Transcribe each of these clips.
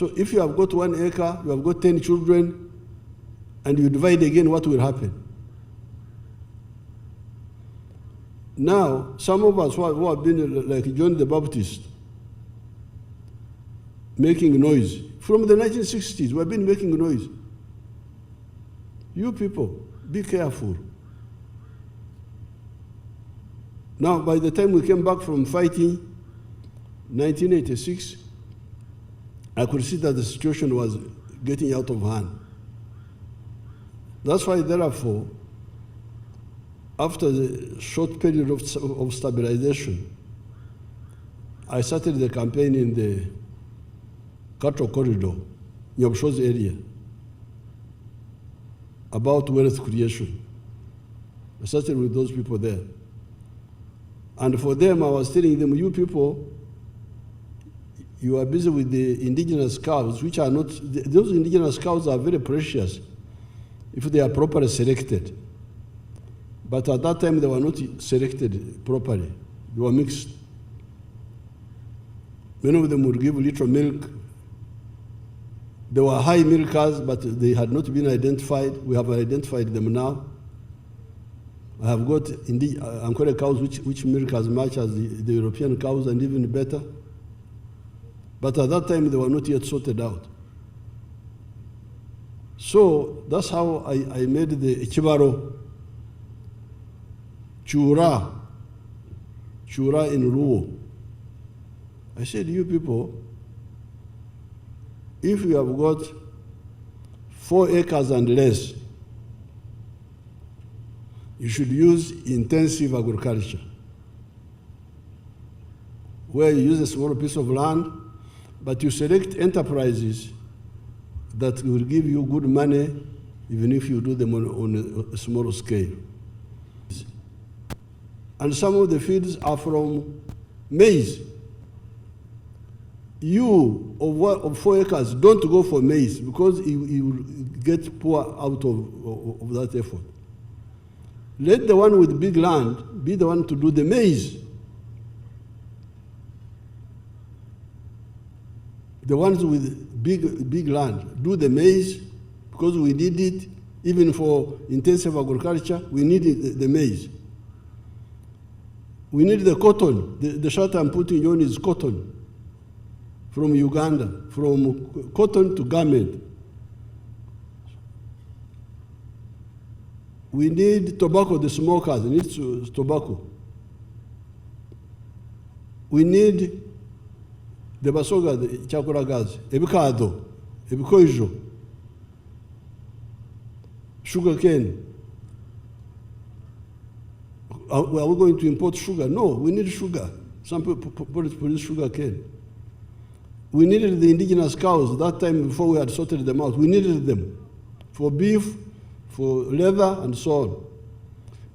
So if you have got 1 acre, you have got 10 children, and you divide again, what will happen? Now, some of us who have been like John the Baptist, making noise. From the 1960s, we have been making noise. You people, be careful. Now, by the time we came back from fighting, 1986, I could see that the situation was getting out of hand. That's why, therefore, after the short period of stabilization, I started the campaign in the Cattle Corridor, Nyabsho's area, about wealth creation. I started with those people there. And for them, I was telling them, you people, you are busy with the indigenous cows, which are not, those indigenous cows are very precious if they are properly selected. But at that time, they were not selected properly. They were mixed. Many of them would give little milk. They were high milkers, but they had not been identified. We have identified them now. I have got Ankole cows which milk as much as the European cows and even better. But at that time, they were not yet sorted out. So that's how I made the Chibaro Chura in Luo. I said, you people, if you have got 4 acres and less, you should use intensive agriculture, where you use a small piece of land, but you select enterprises that will give you good money, even if you do them on a small scale. And some of the fields are from maize. You, of 4 acres, don't go for maize, because you will get poor out of that effort. Let the one with big land be the one to do the maize. The ones with big land do the maize, because we need it. Even for intensive agriculture, we need the maize. We need the cotton. The shirt I'm putting on is cotton from Uganda, from cotton to garment. We need tobacco, the smokers need tobacco. We need the basoga, the chakura gas, ebikado, ebikoijo, sugar cane. Are we going to import sugar? No, we need sugar. Some people produce sugar cane. We needed the indigenous cows that time before we had sorted them out. We needed them for beef, for leather, and so on.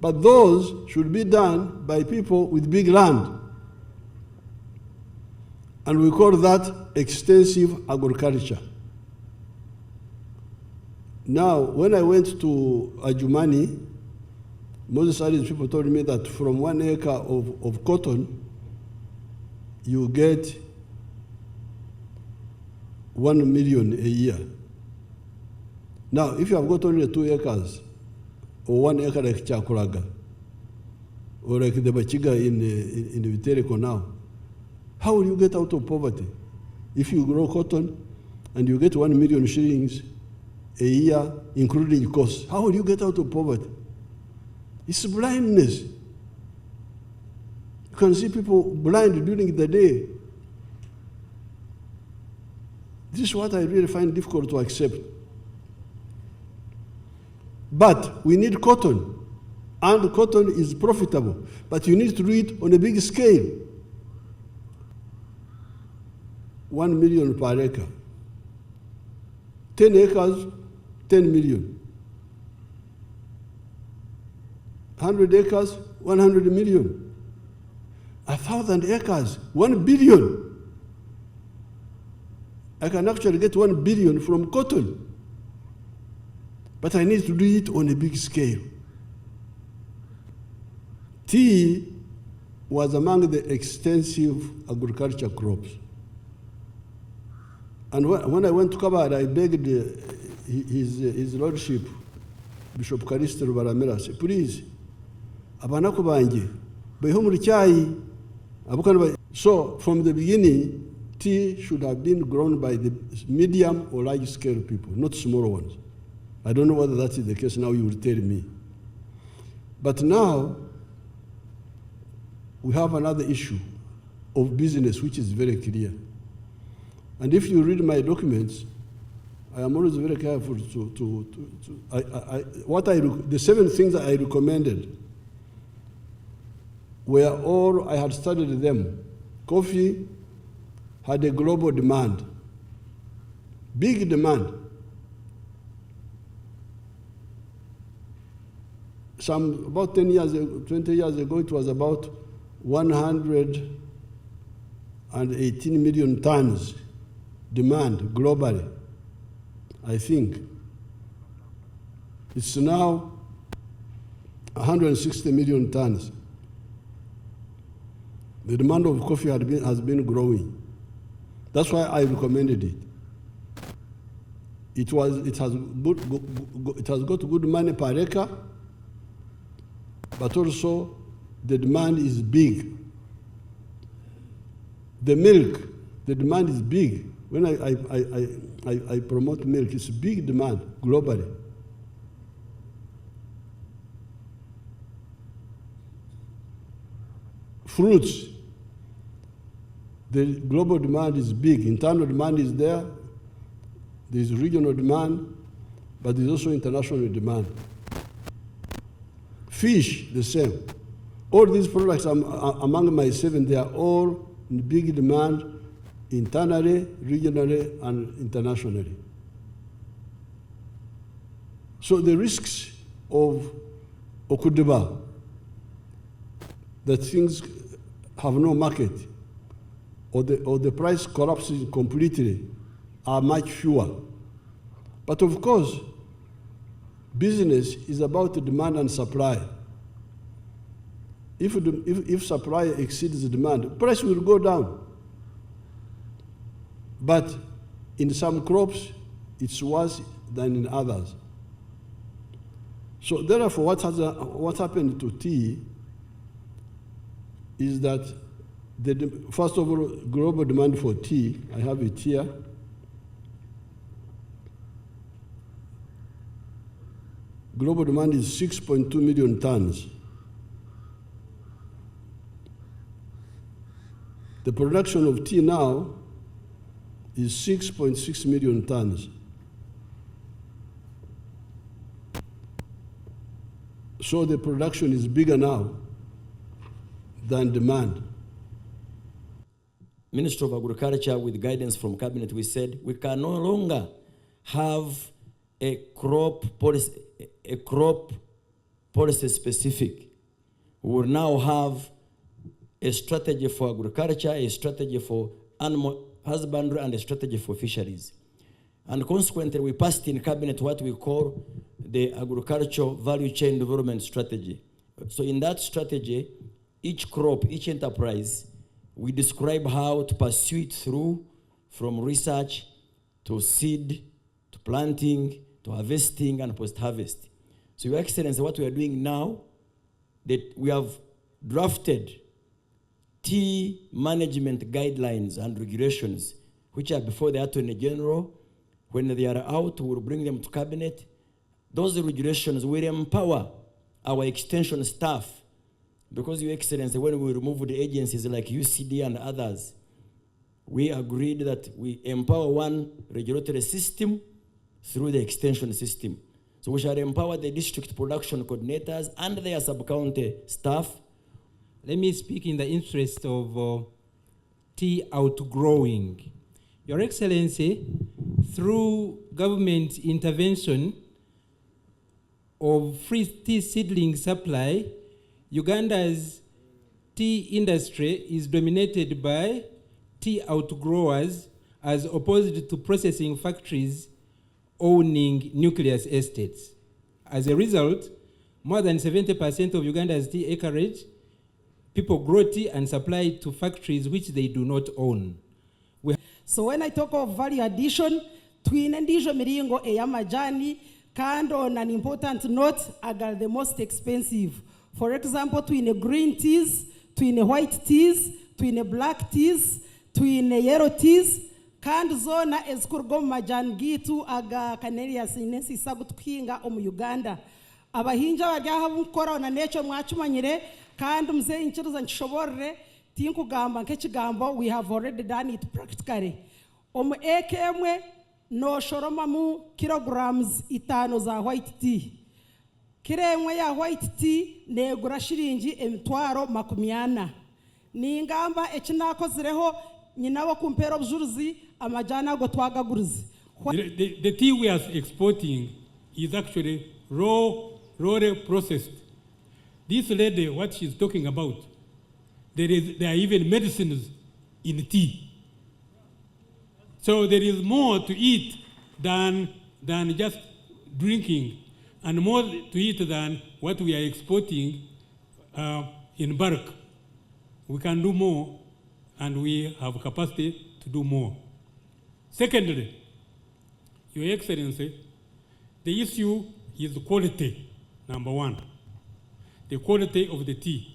But those should be done by people with big land. And we call that extensive agriculture. Now, when I went to Ajumani, Moses Ali's people told me that from 1 acre of cotton, you get 1 million a year. Now, if you have got only 2 acres, or 1 acre like Chakuraga, or like the Bachiga in the Vitereko now, how will you get out of poverty? If you grow cotton and you get 1 million shillings a year, including costs, how will you get out of poverty? It's blindness. You can see people blind during the day. This is what I really find difficult to accept. But we need cotton, and cotton is profitable, but you need to do it on a big scale. 1 million per acre. 10 acres, 10 million. 100 acres, 100 million. 1,000 acres, 1 billion. I can actually get 1 billion from cotton. But I need to do it on a big scale. Tea was among the extensive agriculture crops. And when I went to Kabale, I begged his lordship, Bishop Karisto Rubaramira, said, please, abanako banje, beho muri cyayi. So from the beginning, tea should have been grown by the medium or large scale people, not smaller ones. I don't know whether that is the case now, you will tell me. But now, we have another issue of business which is very clear. And if you read my documents, I am always very careful the 7 things that I recommended were all, I had studied them. Coffee had a global demand, big demand. About 10 years, 20 years ago, it was about 118 million tons demand globally, I think. It's now 160 million tons. The demand of coffee has been growing. That's why I recommended it. It has got good money per acre, but also the demand is big. The milk, the demand is big. When I promote milk, it's big demand globally. Fruits, the global demand is big. Internal demand is there. There's regional demand, but there's also international demand. Fish, the same. All these products among my 7, they are all in big demand internally, regionally, and internationally. So the risks of Okuduba, that things have no market, or the price collapses completely, are much fewer. But of course, business is about the demand and supply. If supply exceeds the demand, price will go down. But in some crops, it's worse than in others. So therefore, what happened to tea is that, first of all, global demand for tea, I have it here. Global demand is 6.2 million tons. The production of tea now is 6.6 million tons. So the production is bigger now than demand. Minister of Agriculture, with guidance from Cabinet, we said we can no longer have a crop policy specific. We will now have a strategy for agriculture, a strategy for animal husbandry, and a strategy for fisheries. And consequently, we passed in Cabinet what we call the Agricultural Value Chain Development Strategy. So in that strategy, each crop, each enterprise, we describe how to pursue it through, from research to seed, to planting, to harvesting, and post-harvest. So, Your Excellency, what we are doing now, that we have drafted tea management guidelines and regulations, which are before the Attorney General. When they are out, we will bring them to Cabinet. Those regulations will empower our extension staff, because, Your Excellency, when we remove the agencies like UCD and others, we agreed that we empower one regulatory system through the extension system. So we shall empower the district production coordinators and their sub-county staff. Let me speak in the interest of tea outgrowing. Your Excellency, through government intervention of free tea seedling supply, Uganda's tea industry is dominated by tea outgrowers as opposed to processing factories owning nucleus estates. As a result, more than 70% of Uganda's tea acreage, people grow tea and supply it to factories which they do not own. So when I talk of value addition, twine ndijo miringo eyamajani, and on an important note, are the most expensive. For example, twine green teas, twine white teas, twine black teas, twine yellow teas, and zona eskurgo majani gitu aga kaneria sinesi sagut kinga Uganda. Abahinja bajyaha bukora na nature mwachumanyire kandi mze inchiruza nshoborre tinkugamba nk'ekigambo we have already done it practically. Ekemwe no shoroma mu kilograms 5 za white tea. Kiremwe ya white tea negura shiringi 240. Ningamba ekinakozireho nyinawo kumpero bujuruzi amajana go twagagurizi. The tea we are exporting is actually raw processed. This lady, what she's talking about, there are even medicines in tea. So there is more to eat than just drinking, and more to eat than what we are exporting in bulk. We can do more, and we have capacity to do more. Secondly, Your Excellency, the issue is quality, number one. The quality of the tea.